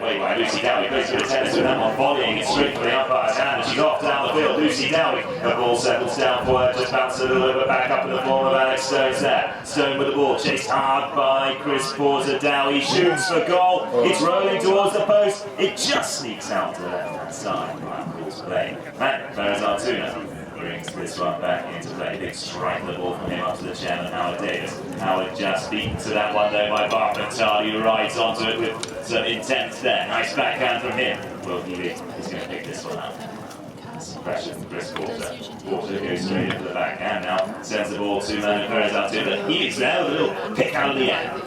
away by Lucy Dowie. Goes for the tennis with that one, volleying it straight for the umpire's hand, and she's off down the field. Lucy Dowie, the ball settles down for her, just bounces a little bit back up in the form of Alex Stone's there. Stone with the ball, chased hard by Chris Porter. Dowie shoots for goal. It's rolling towards the post. It just sneaks out to the left-hand side. Right, calls play. And Ferris Artuna brings this one back into play. Big strike the ball from him up to the chairman, Howard Davis. Howard just beaten to that one though by Barfatali, who rides onto it with some intent there. Nice backhand from him. Will Healy is going to pick this one up. Some pressure from Chris Porter. Porter goes straight into the backhand now. Sends the ball to Manu Perez Artuna. Healy's there with a little pick out of the air.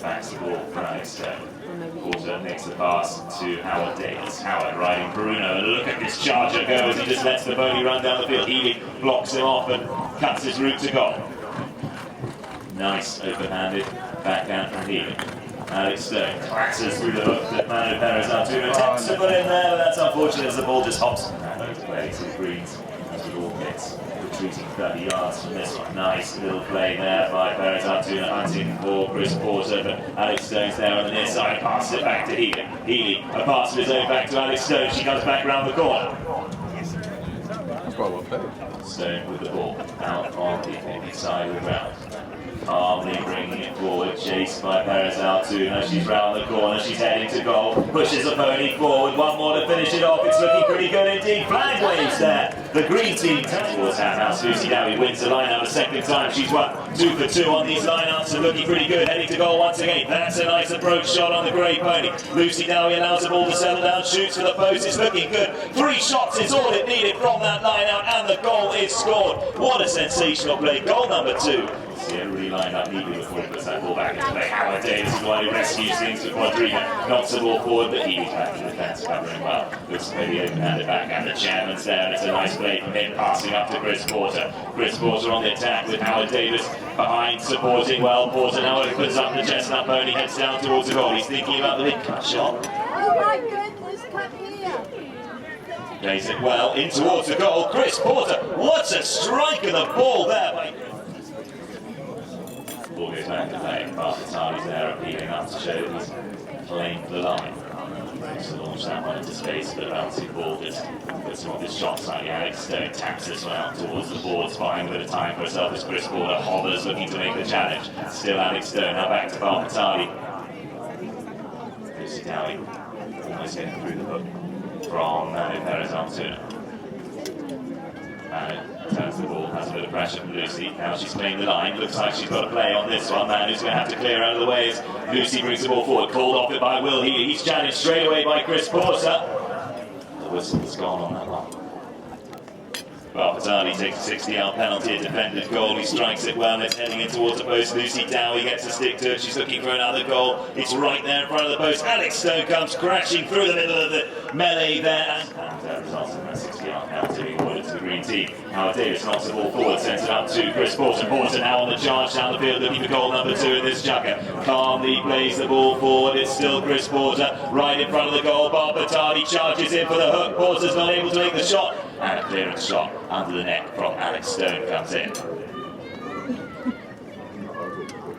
Backs the ball for Alex Stone. Porter makes the pass to Howard Davis. Howard riding Bruno. Look at this charger go as he just lets the bogey run down the field. Healy blocks him off and cuts his route to goal. Nice open-handed backhand from Healy. Alex Stone classes through the hook that Manu Perez Artuna attempts to put in there, but that's unfortunate as the ball just hops into play to the greens as the ball hits. Retreating 30 yards from this one. Nice little play there by Perez Artuna, hunting for Chris Porter, but Alex Stone's there on the near side, passes it back to Healy. Healy, a pass of his own back to Alex Stone. She comes back round the corner. Stone with the ball out on the Peggy side of the ground. Calmly bringing it forward, chased by Perez Artuna. She's round the corner, she's heading to goal, pushes the pony forward, one more to finish it off. It's looking pretty good indeed. Flag waves there. The green team towards House. Lucy Dowie wins the line-out a second time. She's won 2 for 2 on these line-outs and looking pretty good, heading to goal once again. That's a nice approach shot on the grey pony. Lucy Dowie allows the ball to settle down, shoots for the post. It's looking good. 3 shots is all it needed from that line-out, and the goal is scored. What a sensational play. Goal number 2. Really lined up neatly before he puts that ball back into play. Howard Davis is the one who rescues things for Quadriga. Knocks the ball forward, but Healy's back in the defence, covering well. Looks to maybe open-handed backhand. The chairman's there, and it's a nice play from him, passing up to Chris Porter. Chris Porter on the attack with Howard Davis behind, supporting well. Porter now opens up the chestnut pony, heads down towards the goal. He's thinking about the big cut shot. Oh my goodness, come here. Plays it well in towards the goal. Chris Porter, what a strike of the ball there. Ball goes back to play. Barfatali's there appealing up to show that he's playing for the line. So launch that one into space, but a bouncing ball just puts him on his shot slightly. Alex Stone taps this one out towards the boards, buying a bit of time for herself as Chris Porter hovers, looking to make the challenge. Still Alex Stone, now back to Barfatali. Lucy Dowie almost getting through the hook from Manu Perez Artuna. Manu turns the ball, has a bit of pressure from Lucy. Now she's playing the line. Looks like she's got a play on this one. Manu's going to have to clear out of the way as Lucy brings the ball forward. Called off it by Will Healy. He's challenged straight away by Chris Porter. The whistle's gone on that one. Barfatali takes a 60-yard penalty, a defended goal. He strikes it well, and it's heading in towards the post. Lucy Dowie gets a stick to it. She's looking for another goal. It's right there in front of the post. Alex Stone comes crashing through the middle of the melee there, and that results in that 60-yard penalty awarded to the green team. Howard Davis knocks the ball forward, sends it up to Chris Porter. Porter now on the charge down the field, looking for goal number 2 in this chucker. Calmly plays the ball forward. It's still Chris Porter right in front of the goal. Barfatali charges in for the hook. Porter's not able to make the shot, and a clearance shot under the neck from Alex Stone comes in.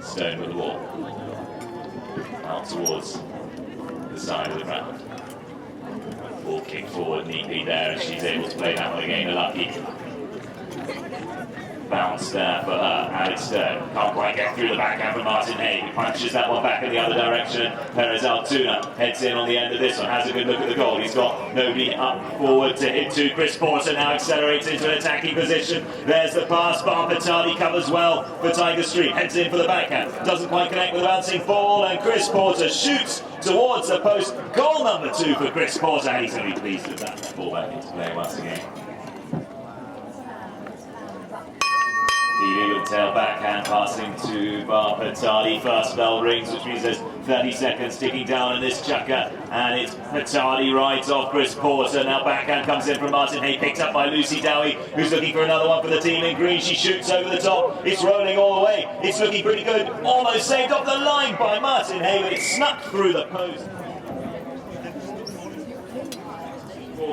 Stone with the ball out towards the side of the ground. Ball kicked forward neatly there, and she's able to play that one again. A lucky bounce there for her. Alex Stone can't quite get through the backhand from Martin Hay. He punches that one back in the other direction. Perez Artuna heads in on the end of this one. Has a good look at the goal. He's got nobody up forward to hit to. Chris Porter now accelerates into an attacking position. There's the pass. Barfatali covers well for Tiger Street. Heads in for the backhand. Doesn't quite connect with the bouncing ball, and Chris Porter shoots towards the post. Goal number 2 for Chris Porter. He's going to be pleased with that. Ball back into play once again. Healy with tail backhand passing to Barfatali. First bell rings, which means there's 30 seconds ticking down in this chucker, and it's Fatali rides off Chris Porter. Now backhand comes in from Martin Hay, picked up by Lucy Dowie, who's looking for another one for the team in green. She shoots over the top. It's rolling all the way. It's looking pretty good. Almost saved off the line by Martin Hay, but it snuck through the post.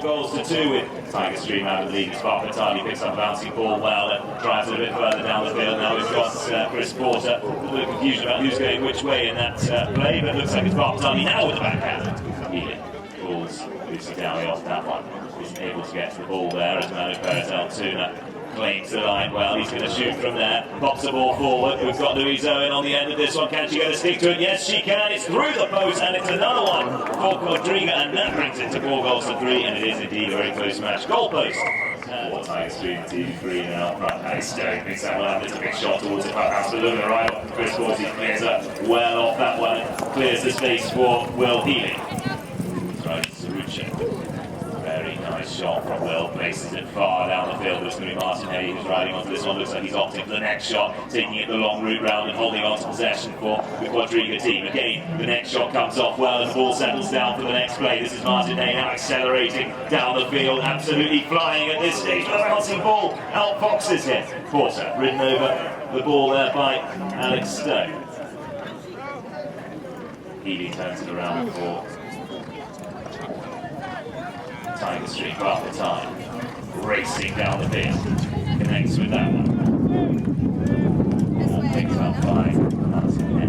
4 goals to 2 with Tiger Stream out of the lead. Sparfatani picks up a bouncing ball well and drives it a bit further down the field. Now we've got Chris Porter. A little bit of confusion about who's going which way in that play, but it looks like it's Sparfatani now with the backhand. Healy pulls Lucy Dowie off that one. Isn't able to get to the ball there as Manu Perez-Altuna claims the line well. He's going to shoot from there. Pops the ball forward. We've got Louise Owen on the end of this one. Can she get a stick to it? Yes, she can. It's through the post, and it's another one for Quadriga, and that brings it to 4 goals to 3, and it is indeed a very close match. Goal post. Tiger Stream, TV Green, and out front. He's staring, picks that one up. It's a big shot towards the clubhouse, but looking right off. Chris Porter clears up well off that one and clears the space for Will Healy. Right, Sarucci. Very nice shot from Will, places it far down the field. It's going to be Martin Healy who's riding onto this one. Looks like he's opting for the next shot, taking it the long route round and holding on to possession for the Quadriga team. Again, the next shot comes off well and the ball settles down for the next play. This is Martin Healy now accelerating down the field, absolutely flying at this stage. The bouncing ball outfoxes him. Porter ridden over the ball there by Alex Stone. Healy turns it around for Tiger Stream, half the time, racing down the field, connects with that one. Picked up by Martin Healy.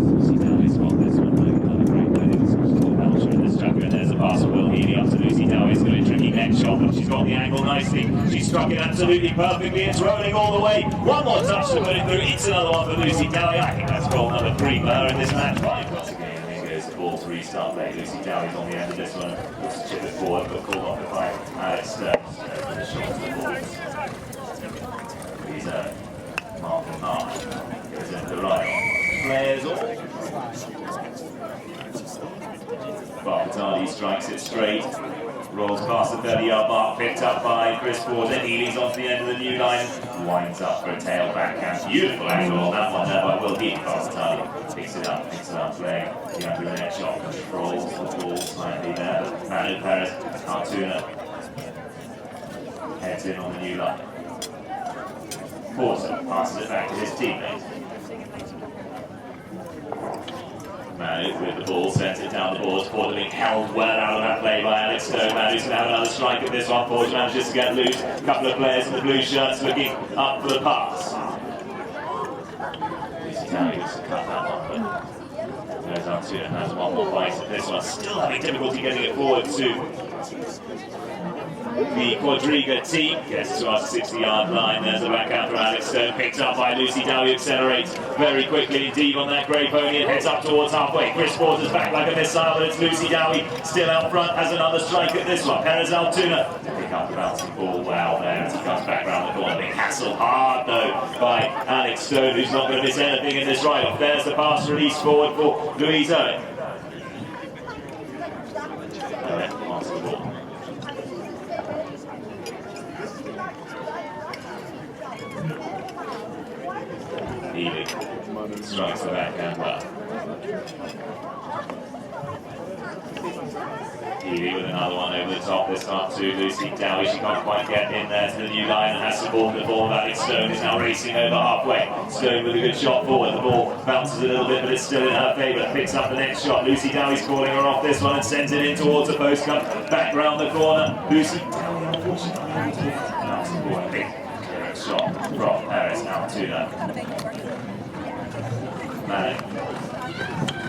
Lucy Dowie's got this one, another great play. This one's called Belcher in this tracker, and there's a pass for Will Healy up to Lucy Dowie. It's going to be a tricky next shot, but she's got the angle nicely. She struck it absolutely perfectly. It's rolling all the way. One more touch to put it through. It's another one for Lucy Dowie. I think that's goal number 3 for her in this match. Once again, there goes the ball to restart play. Lucy Dowie's on the end of this one. Looks to chip it forward, but called off by Alex Stone. The shot to the ball. He's Mark and Mark. Goes into the right. Players all. Barbatani strikes it straight. Rolls past the 30-yard mark, picked up by Chris Porter. Healy's off the end of the new line. Winds up for a tail backhand. Beautiful angle on that one there by Will Healy. Barbatani picks it up, playing. Yeah, with the next shot. Rolls the ball slightly there. Manu Perez-Altuna heads in on the new line. Porter passes it back to his teammate. Manu with the ball, sends it down the boards. Porter being held well out of that play by Alex Stone. Manu's going to have another strike at this one. Porter manages to get loose. A couple of players in the blue shirts looking up for the pass. Lucy Dowie gets to cut that one, but goes on to it and has one more bite at this one. Still having difficulty getting it forward to the Quadriga team. Gets to our 60-yard line. There's the backhand from Alex Stone, picked up by Lucy Dowie. Accelerates very quickly indeed on that grey pony and heads up towards halfway. Chris Porter's back like a missile, but it's Lucy Dowie still out front, has another strike at this one. Perez-Altuna pick up the bouncing ball well there as he comes back round the corner. Big hassle hard though by Alex Stone, who's not going to miss anything in this ride-off. There's the pass release forward for Louise Owen. Wants the ball. Healy strikes the backhand well. Healy with another one over the top, this time to Lucy Dowie. She can't quite get in there to the new line and has to ball the ball. Alex Stone is now racing over halfway. Stone with a good shot forward. The ball bounces a little bit, but it's still in her favour. Picks up the next shot. Lucy Dowie's calling her off this one and sends it in towards the post. Come back round the corner. Lucy Dowie, unfortunately, a big clearance shot from Perez-Altuna.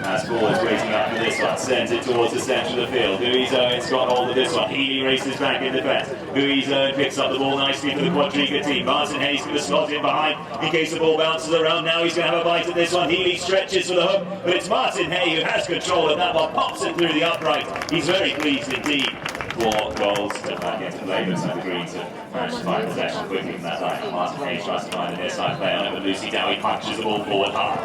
As ball is waiting up for this one, sends it towards the centre of the field. Louise Owen's got hold of this one. Healy races back in defence. Louise Owen picks up the ball nicely for the Quadriga team. Martin Healy's going to slot in behind in case the ball bounces around. Now he's going to have a bite at this one. Healy stretches for the hook, but it's Martin Hay who has control of that one. Pops it through the upright. He's very pleased indeed. 4 goals to back into play, but the Greens have managed to find possession quickly from that line. Martin Hay tries to find the near side play on it, but Lucy Dowie punches the ball forward hard.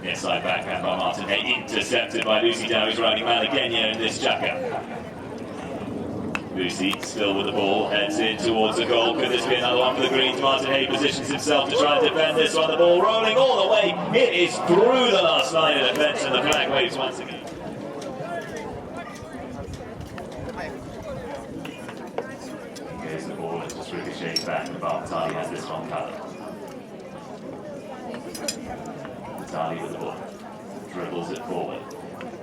Near side backhand by Martin Hay, intercepted by Lucy Dowie's riding Malagenia in this jacket. Lucy still with the ball, heads in towards the goal. Could this be another one for the Greens? Martin Hay positions himself to try and defend this one. The ball rolling all the way. It is through the last line of defence and the flag waves once again. Here's the ball, it just ricochets back and Barbatani has this one covered. Barpatali with the ball. Dribbles it forward.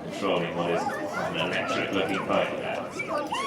Controlling what is an electric-looking pony now.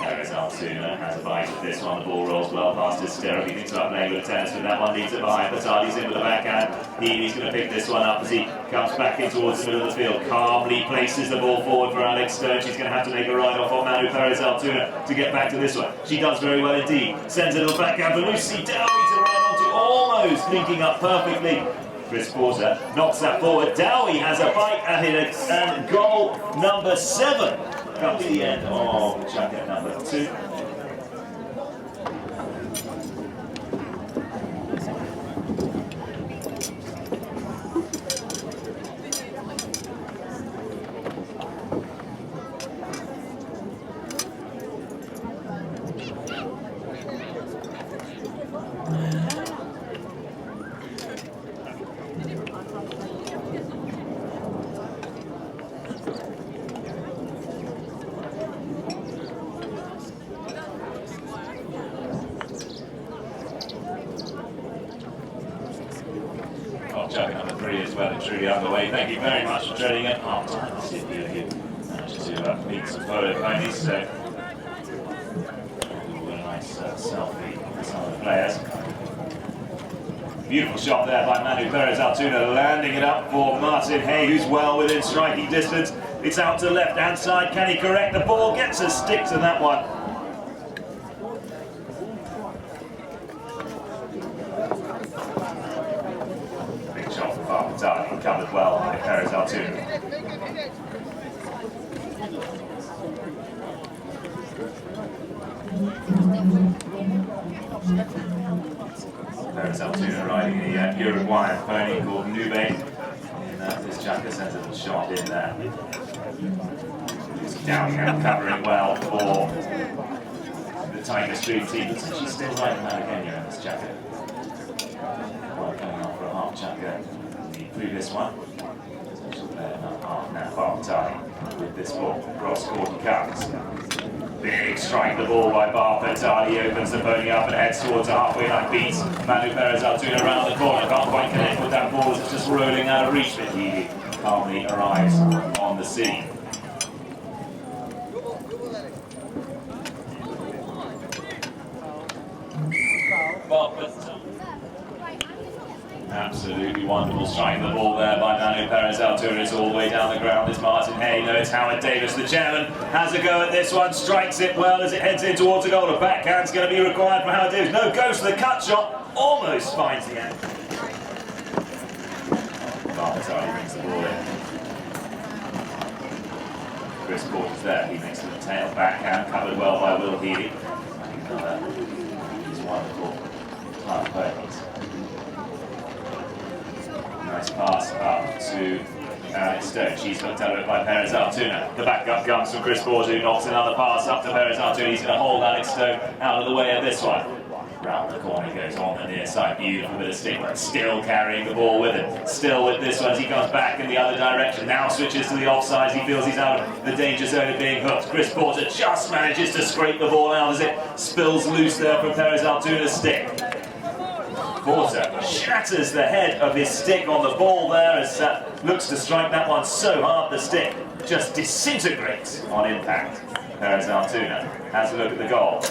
Perez Altoona has a bite at this one. The ball rolls well past his stirrup. He thinks about playing with tennis, but that one leaves it behind. Patali's in with the backhand. Healy's going to pick this one up as he comes back in towards the middle of the field. Calmly places the ball forward for Alex Stone. She's going to have to make a ride off on Manu Perez Altoona to get back to this one. She does very well indeed. Sends it to the backhand for Lucy Dowie to run onto, almost linking up perfectly. Chris Porter knocks that forward. Dowie has a bite at it, and goal number 7 comes to the end of jacket number 2. Jacket number 3 is well and truly underway. Thank you very much for treading it. Oh, time to see if you managed to meet some polo ponies. So, a nice selfie with some of the players. Beautiful shot there by Manu Perez Altoona, landing it up for Martin Hay, who's well within striking distance. It's out to left-hand side. Can he correct the ball? Gets a stick to that one. Shot from Barpatali, covered well by Perez Altoona. Perez Altoona riding a Uruguayan pony called Nube. And this jacket sends a little shot in there. Downhand covering well for the Tiger Stream team. Looks like she's still riding Malagueña in this jacket. Coming off for a half jacket the previous one. Half now, Barpatali with this ball. Cross court he comes. Big strike the ball by Barpatali. Opens the pony up and heads towards a halfway line. Beats Manu Perez Altoona around the corner. Can't quite connect with that ball as it's just rolling out of reach. But Healy calmly arrives on the scene. Absolutely wonderful striking the ball there by Manu Perez Altoona. It's all the way down the ground. It's Martin Hay. No, it's Howard Davis. The chairman has a go at this one. Strikes it well as it heads in towards the goal. A backhand's going to be required from Howard Davis. No, goes for the cut shot. Almost finds the end. Barpatali brings the ball in. Chris Porter's there. He makes the tail backhand. Covered well by Will Healy. I think he's wonderful. Time ponies. Nice pass up to Alex Stone. She's looked at it by Perez Altoona. The backup comes from Chris Porter, who knocks another pass up to Perez Altoona. He's going to hold Alex Stone out of the way of this one. Round the corner he goes on the near side. Beautiful bit of stick, but still carrying the ball with him. Still with this one as he comes back in the other direction. Now switches to the offside. He feels he's out of the danger zone of being hooked. Chris Porter just manages to scrape the ball out as it spills loose there from Perez Altoona's stick. Porter shatters the head of his stick on the ball there as looks to strike that one so hard the stick just disintegrates on impact. Perez Altoona has a look at the goal.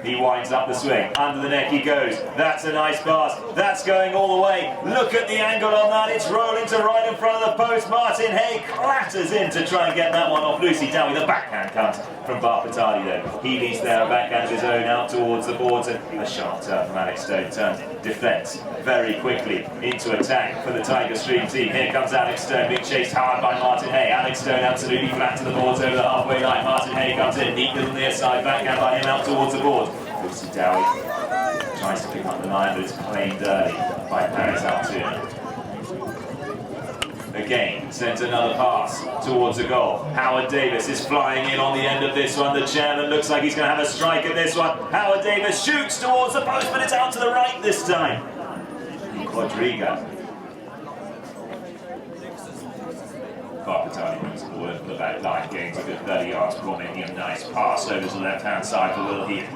He winds up the swing. Under the neck he goes. That's a nice pass. That's going all the way. Look at the angle on that. It's rolling to right in front of the post. Martin Hay clatters in to try and get that one off Lucy Dowie. The backhand comes from Barpatali though. He leads there, a backhand of his own out towards the boards, and a sharp turn from Alex Stone turns defence very quickly into attack for the Tiger Stream team. Here comes Alex Stone, being chased hard by Martin Hay. Alex Stone absolutely flat to the boards over the halfway line. Martin Hay comes in, neat little near side backhand by him out towards the board. Lucy Dowie tries to pick up the line, but it's claimed early by Perez Altoona. Again, sends another pass towards the goal. Howard Davis is flying in on the end of this one. The chairman looks like he's going to have a strike at this one. Howard Davis shoots towards the post, but it's out to the right this time. Quadriga. Barpatali brings the ball over the back line, gains a good 30 yards before making a nice pass over to the left-hand side for Will Healy.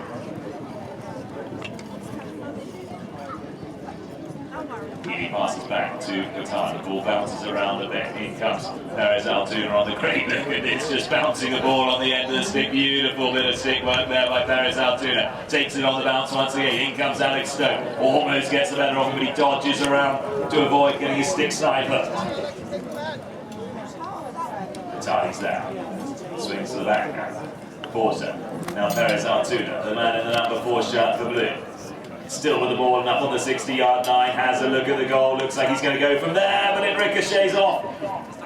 Healy passes back to Qatar. The ball bounces around a bit. In comes Perez Altuna on the great look at this, just bouncing the ball on the end of the stick. Beautiful bit of stick work there by Perez Altuna. Takes it on the bounce once again. In comes Alex Stone. Almost gets the better of him, but he dodges around to avoid getting his stick sniper. Qatari's there. Swings to the backhand. Porter. Now Perez Altuna, the man in the number 4 shirt for blue. Still with the ball and up on the 60-yard line, has a look at the goal, looks like he's going to go from there, but it ricochets off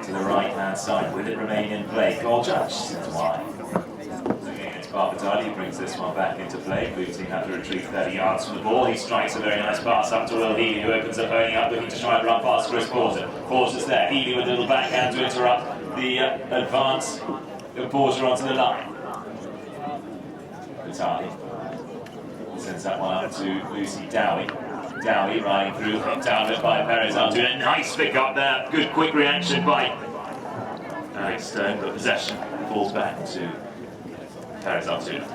to the right-hand side. Will it remain in play? Goal judge says why. Again, it's Barbatali, brings this one back into play. Blue team have to retreat 30 yards from the ball. He strikes a very nice pass up to Will Healy, who opens up, owning up, looking to try and run past Chris Porter. Porter's there, Healy with a little backhand to interrupt the advance of Porter onto the line. Batali sends that one up to Lucy Dowie. Dowie riding through, hooked out of it by Perez Altuna. Nice pick up there. Good quick reaction by Alex Stone, but possession falls back to Perez Altuna.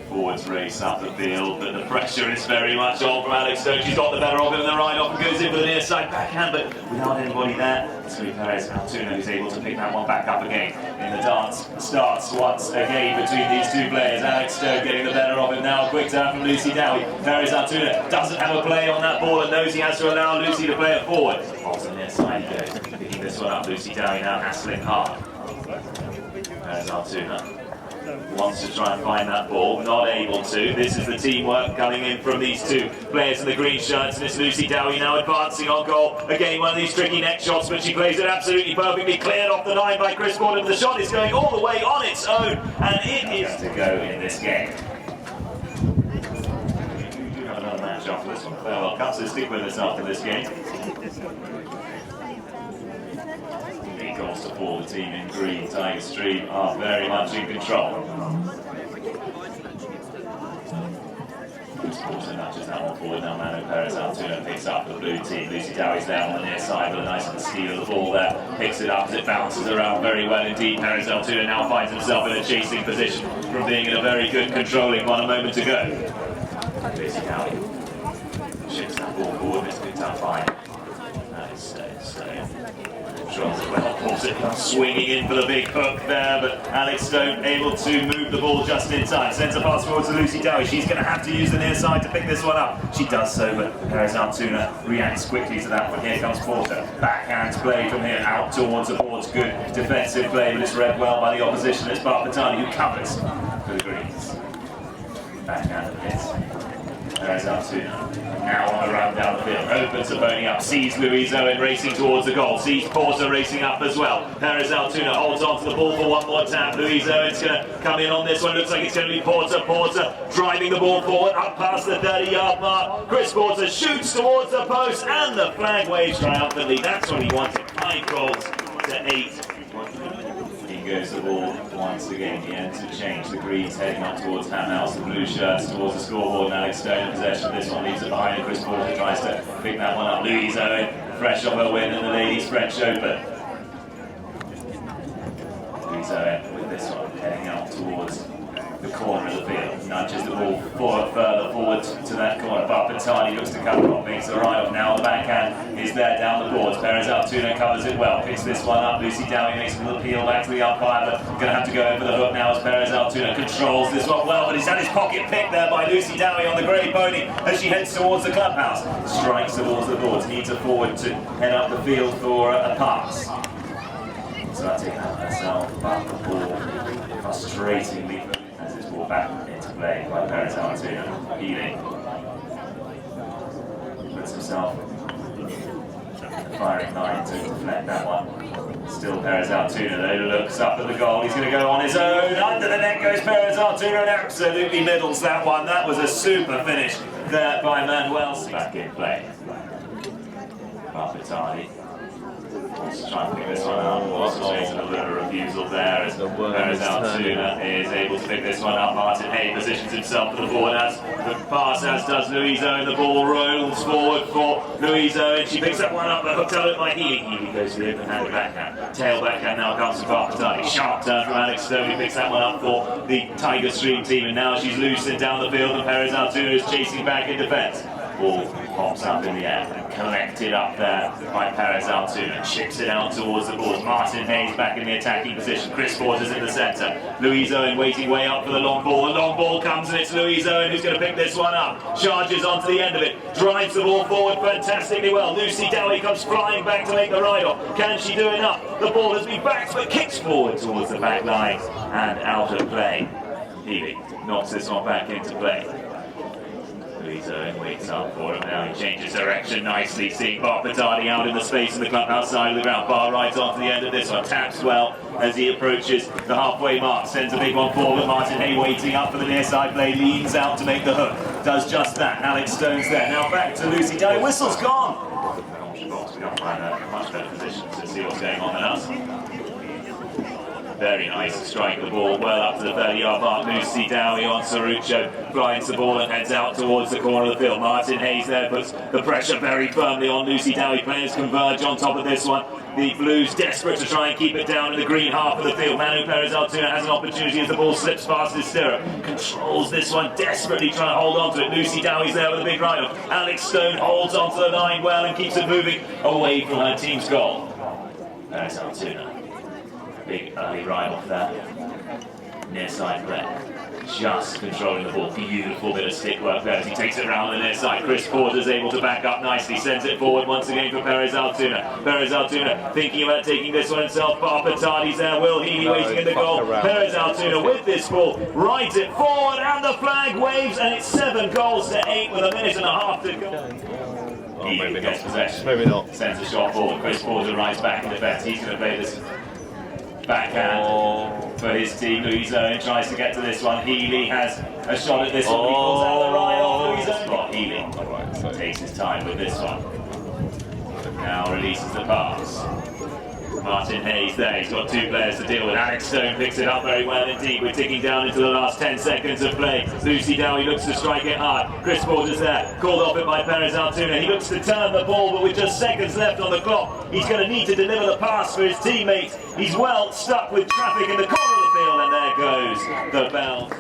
Forwards race up the field, but the pressure is very much on from Alex Stone. She's got the better of him, and the ride off and goes in for the near side backhand, but without anybody there. It's going to be Perez Altuna who's able to pick that one back up again. In the dance starts once again between these two players. Alex Stone getting the better of him now. A quick turn from Lucy Dowie. Perez Altuna doesn't have a play on that ball and knows he has to allow Lucy to play it forward. Off the near side he goes. Picking this one up. Lucy Dowie now hassling hard. Perez Altuna wants to try and find that ball, not able to. This is the teamwork coming in from these two players in the green shirts, and it's Lucy Dowie now advancing on goal. Again, one of these tricky neck shots, but she plays it absolutely perfectly. Cleared off the line by Chris Porter, but the shot is going all the way on its own, and it is to go in this game. We do have another match after this one. Farewell Cup, so stick with us after this game. Goals to Paul, the team in green, Tiger Stream are very much in control. Porter nudges that one forward, now Manu Perez Altuna picks up the blue team. Lucy Dowie's down on the near side, but a nice little steal of the ball there. Picks it up as it bounces around very well indeed. Perez Altuna now finds himself in a chasing position from being in a very good controlling one a moment ago. Lucy Dowie shifts that ball forward, it's picked up by controls it well, pulls it, swinging in for the big hook there, but Alex Stone able to move the ball just in time. Sends a pass forward to Lucy Dowie. She's going to have to use the near side to pick this one up. She does so, but Perez Altuna reacts quickly to that one. Here comes Porter. Backhand play from here out towards the boards. Good defensive play, but it's read well by the opposition. It's Barbatani who covers for the Greens. Backhand hits. Perez Altuna now on the run down the field, opens the pony up, sees Louise Owen racing towards the goal, sees Porter racing up as well. Perez Altuna holds on to the ball for one more tap. Louise Owen's going to come in on this one, looks like it's going to be Porter. Porter driving the ball forward, up past the 30-yard mark. Chris Porter shoots towards the post, and the flag waves triumphantly. That's what he wanted, 5 goals to 8. Goes the ball once again. The interchange. The Greens heading up towards Hamhouse. The blue shirts towards the scoreboard. And Alex Stone in possession. This one leaves it behind. Chris Porter tries to pick that one up. Louise Owen, fresh off her win in the Ladies French Open. Louise Owen with this one heading up towards the corner of the field. Nudges the ball further forward to that corner. Barbatani looks to cover off, makes the right off. Now the backhand is there down the boards. Perez Altuna covers it well, picks this one up. Lucy Dowie makes a little peel back to the umpire, but going to have to go over the hook now as Perez Altuna controls this one well, but he's had his pocket picked there by Lucy Dowie on the grey pony as she heads towards the clubhouse. Strikes towards the boards, needs a forward to head up the field for a pass. So that's it herself, but the ball frustratingly as it's brought back into play by Perez Altuna. Healy puts himself in the firing line to deflect that one. Still Perez Altuna though, looks up at the goal. He's going to go on his own. Under the net goes Perez Altuna and absolutely middles that one. That was a super finish there by Manuel. Back in play. Barbatani Let's try and pick this one up. Also facing a little bit of refusal there as Perez Altoona is able to pick this one up. Martin Hay positions himself for the forward as the pass, as does Louise Owen. The ball rolls forward for Louise Owen. She picks that one up, but hooked out by Healy. Healy goes to the open handed backhand. Tail backhand now comes from Barpatani. Sharp turn from Alex Stone, who picks that one up for the Tiger Stream team, and now she's loosened down the field, and Perez Altoona is chasing back in defence. Ball pops up in the air and collected up there by Perez Altoona. Chips it out towards the ball. Martin Hayes back in the attacking position. Chris Porter's in the centre. Louise Owen waiting way up for the long ball. The long ball comes and it's Louise Owen who's going to pick this one up. Charges onto the end of it. Drives the ball forward fantastically well. Lucy Dowie comes flying back to make the ride-off. Can she do enough? The ball has been backed but kicks forward towards the back line and out of play. Healy knocks this one back into play. Louise Owen waits up for him now. He changes direction nicely, seeing Barpatani out in the space in the club outside of the ground. Bar right onto the end of this one. Taps well as he approaches the halfway mark. Sends a big one forward. Martin Hay waiting up for the near side play. Leans out to make the hook. Does just that. Alex Stone's there. Now back to Lucy Dowie. Whistle's gone. We can't find a much better position to see what's going on than us. Very nice to strike the ball well up to the 30-yard mark. Lucy Dowie on Sarucho, blinds the ball and heads out towards the corner of the field. Martin Hayes there puts the pressure very firmly on Lucy Dowie. Players converge on top of this one. The Blues desperate to try and keep it down in the green half of the field. Manu Perez Altoona has an opportunity as the ball slips past his stirrup. Controls this one, desperately trying to hold on to it. Lucy Dowie's there with a big ride-off. Alex Stone holds onto the line well and keeps it moving away from her team's goal. Perez Altoona. Big early ride off there. Near side play. Just controlling the ball. Beautiful bit of stick work there as he takes it around the near side. Chris Porter's able to back up nicely. Sends it forward once again for Perez Altoona. Perez Altoona thinking about taking this one himself. Barpatani's there. Will Healy waiting in the goal. Perez Altoona with this ball. Rides it forward and the flag waves and it's 7 goals to 8 with a minute and a half to go. Healy gets possession. Maybe not. Sends a shot forward. Chris Porter rides back in defence. He's going to play this backhand for his team. Louise Owen tries to get to this one. Healy has a shot at this one. He pulls out the ride off Louise Owen. Well, Healy takes his time with this one. Now releases the pass. Martin Hayes there. He's got 2 players to deal with. Alex Stone picks it up very well indeed. We're ticking down into the last 10 seconds of play. Lucy Dowie looks to strike it hard. Chris Porter's there. Called off it by Perez Altoona. He looks to turn the ball, but with just seconds left on the clock, he's going to need to deliver the pass for his teammates. He's well stuck with traffic in the corner of the field, and there goes the bell.